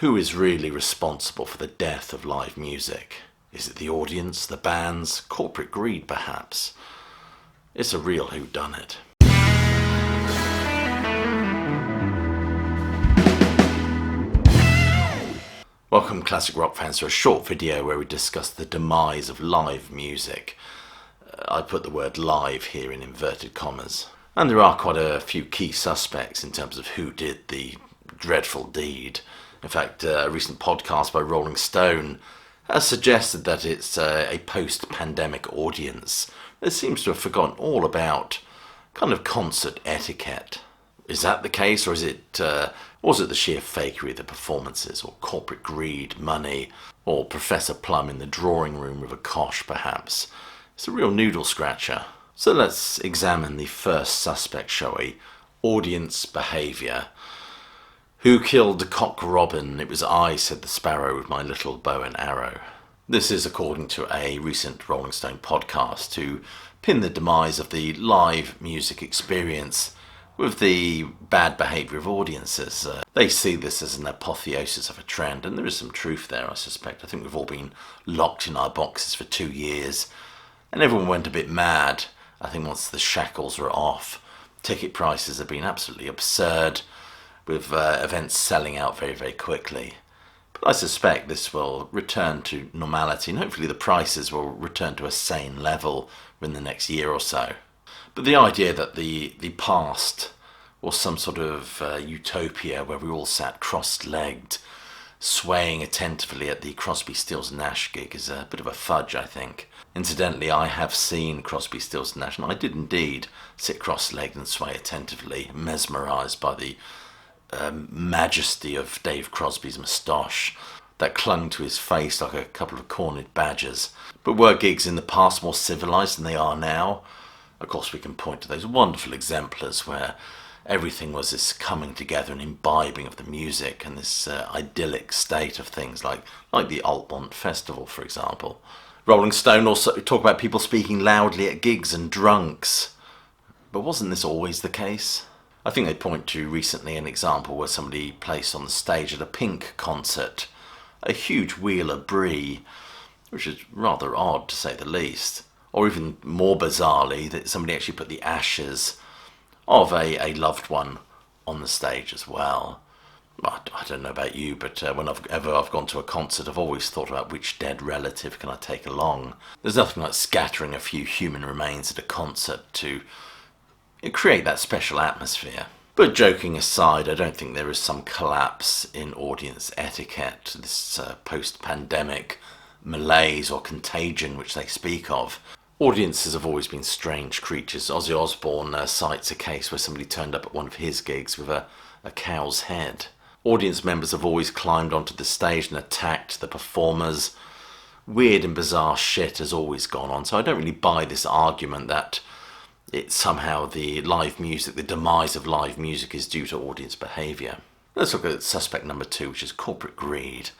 Who is really responsible for the death of live music? Is it the audience, the bands, corporate greed perhaps? It's a real whodunit. Welcome classic rock fans to a short video where we discuss the demise of live music. I put the word live here in inverted commas. And there are quite a few key suspects in terms of who did the dreadful deed. In fact, a recent podcast by Rolling Stone has suggested that it's a post-pandemic audience that seems to have forgotten all about kind of concert etiquette. Is that the case, or was it the sheer fakery of the performances, or corporate greed, money, or Professor Plum in the drawing room with a kosh perhaps? It's a real noodle scratcher. So let's examine the first suspect, Showy, audience behaviour. Who killed the cock robin? It was I, said the sparrow, with my little bow and arrow. This is according to a recent Rolling Stone podcast to pin the demise of the live music experience with the bad behaviour of audiences. They see this as an apotheosis of a trend, and there is some truth there, I suspect. I think we've all been locked in our boxes for 2 years, and everyone went a bit mad. I think once the shackles were off, ticket prices have been absolutely absurd, with events selling out very, very quickly. But I suspect this will return to normality, and hopefully the prices will return to a sane level in the next year or so. But the idea that the past was some sort of utopia where we all sat cross-legged, swaying attentively at the Crosby, Stills Nash gig is a bit of a fudge, I think. Incidentally, I have seen Crosby, Stills Nash, and I did indeed sit cross-legged and sway attentively, mesmerised by the majesty of Dave Crosby's moustache that clung to his face like a couple of cornered badgers. But were gigs in the past more civilised than they are now? Of course, we can point to those wonderful exemplars where everything was this coming together and imbibing of the music and this idyllic state of things like the Altmont Festival, for example. Rolling Stone also talk about people speaking loudly at gigs and drunks. But wasn't this always the case? I think they point to recently an example where somebody placed on the stage at a Pink concert a huge wheel of brie, which is rather odd to say the least. Or even more bizarrely, that somebody actually put the ashes of a loved one on the stage as well. I don't know about you, but whenever I've gone to a concert, I've always thought about which dead relative can I take along. There's nothing like scattering a few human remains at a concert to create that special atmosphere. But joking aside, I don't think there is some collapse in audience etiquette, this post-pandemic malaise or contagion which they speak of. Audiences have always been strange creatures. Ozzy Osbourne cites a case where somebody turned up at one of his gigs with a cow's head. Audience members have always climbed onto the stage and attacked the performers. Weird and bizarre shit has always gone on, so I don't really buy this argument that it's somehow the live music, the demise of live music is due to audience behaviour. Let's look at suspect number 2, which is corporate greed.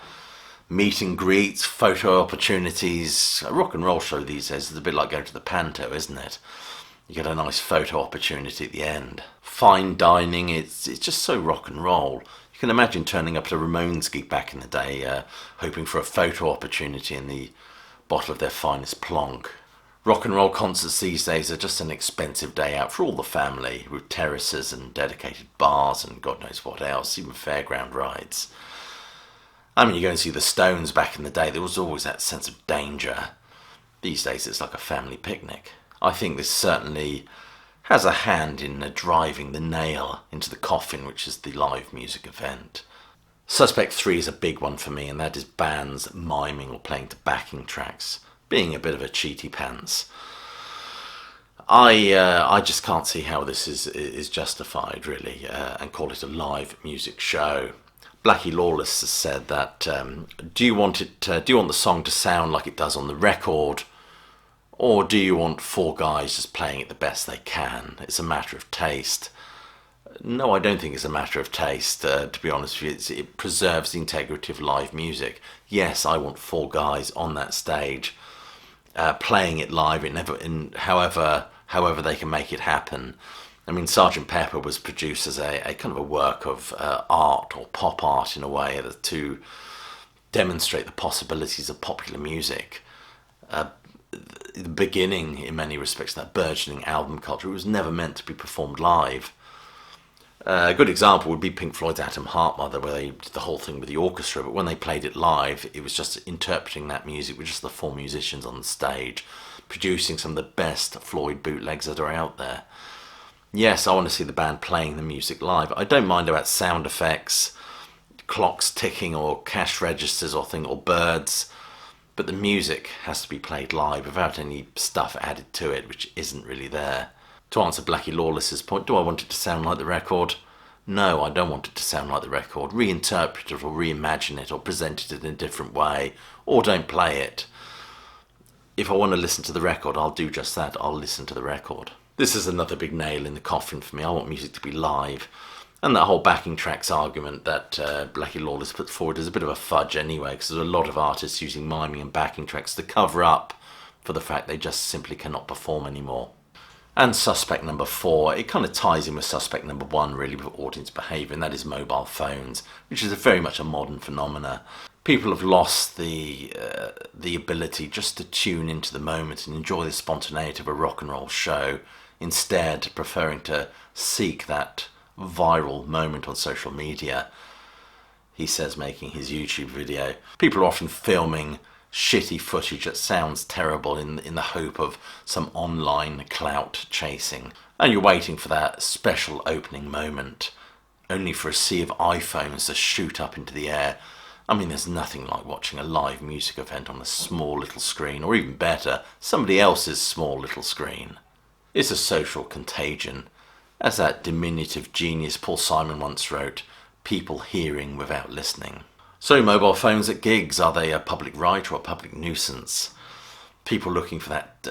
Meet and greets, photo opportunities. A rock and roll show these days is a bit like going to the Panto, isn't it? You get a nice photo opportunity at the end. Fine dining, it's just so rock and roll. You can imagine turning up at a Ramones gig back in the day, hoping for a photo opportunity in the bottle of their finest plonk. Rock and roll concerts these days are just an expensive day out for all the family, with terraces and dedicated bars and God knows what else, even fairground rides. I mean, you go and see the Stones back in the day, there was always that sense of danger. These days it's like a family picnic. I think this certainly has a hand in driving the nail into the coffin, which is the live music event. Suspect 3 is a big one for me, and that is bands miming or playing to backing tracks, being a bit of a cheaty pants. I just can't see how this is justified, really, and call it a live music show. Blackie Lawless has said that, do you want the song to sound like it does on the record, or do you want 4 guys just playing it the best they can? It's a matter of taste. No, I don't think it's a matter of taste, to be honest with you. It preserves the integrity of live music. Yes, I want 4 guys on that stage, playing it live, however they can make it happen. I mean, Sergeant Pepper was produced as a kind of a work of art or pop art in a way to demonstrate the possibilities of popular music. The beginning, in many respects, that burgeoning album culture, it was never meant to be performed live. A good example would be Pink Floyd's Atom Heart Mother, where they did the whole thing with the orchestra, but when they played it live, it was just interpreting that music with just the four musicians on the stage, producing some of the best Floyd bootlegs that are out there. Yes, I want to see the band playing the music live. I don't mind about sound effects, clocks ticking or cash registers or birds, but the music has to be played live without any stuff added to it, which isn't really there. To answer Blackie Lawless's point, do I want it to sound like the record? No, I don't want it to sound like the record. Reinterpret it or reimagine it or present it in a different way, or don't play it. If I want to listen to the record, I'll do just that. I'll listen to the record. This is another big nail in the coffin for me. I want music to be live. And that whole backing tracks argument that Blackie Lawless put forward is a bit of a fudge anyway, because there's a lot of artists using miming and backing tracks to cover up for the fact they just simply cannot perform anymore. And suspect number 4, it kind of ties in with suspect number 1 really, with audience behaviour, and that is mobile phones, which is very much a modern phenomena. People have lost the ability just to tune into the moment and enjoy the spontaneity of a rock and roll show, instead preferring to seek that viral moment on social media. He says, making his YouTube video, people are often filming shitty footage that sounds terrible in the hope of some online clout chasing, and you're waiting for that special opening moment, only for a sea of iPhones to shoot up into the air. I mean, there's nothing like watching a live music event on a small little screen, or even better, somebody else's small little screen. It's a social contagion. As that diminutive genius Paul Simon once wrote, people hearing without listening. So mobile phones at gigs, are they a public right or a public nuisance? People looking for that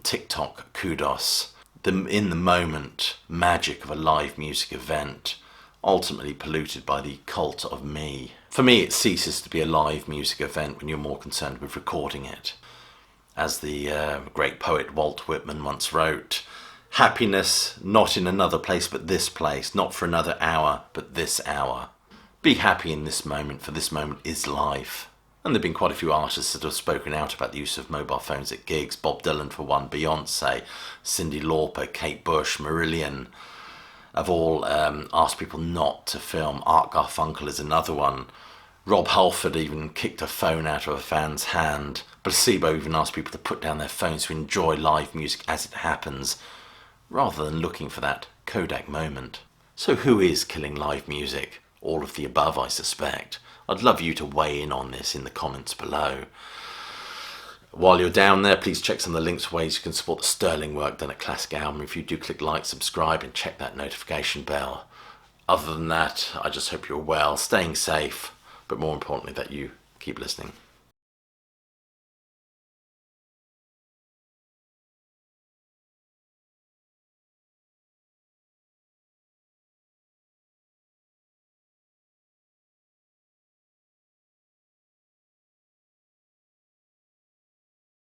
TikTok kudos, the in the moment magic of a live music event, ultimately polluted by the cult of me. For me, it ceases to be a live music event when you're more concerned with recording it. As the great poet Walt Whitman once wrote, happiness not in another place but this place, not for another hour but this hour. Be happy in this moment, for this moment is life. And there have been quite a few artists that have spoken out about the use of mobile phones at gigs. Bob Dylan for one, Beyonce, Cyndi Lauper, Kate Bush, Marillion have all asked people not to film. Art Garfunkel is another one. Rob Halford even kicked a phone out of a fan's hand. Placebo even asked people to put down their phones to enjoy live music as it happens, rather than looking for that Kodak moment. So who is killing live music? All of the above, I suspect. I'd love you to weigh in on this in the comments below. While you're down there, please check some of the links for ways you can support the sterling work done at Classic Album. If you do, click like, subscribe and check that notification bell. Other than that, I just hope you're well, staying safe, but more importantly that you keep listening.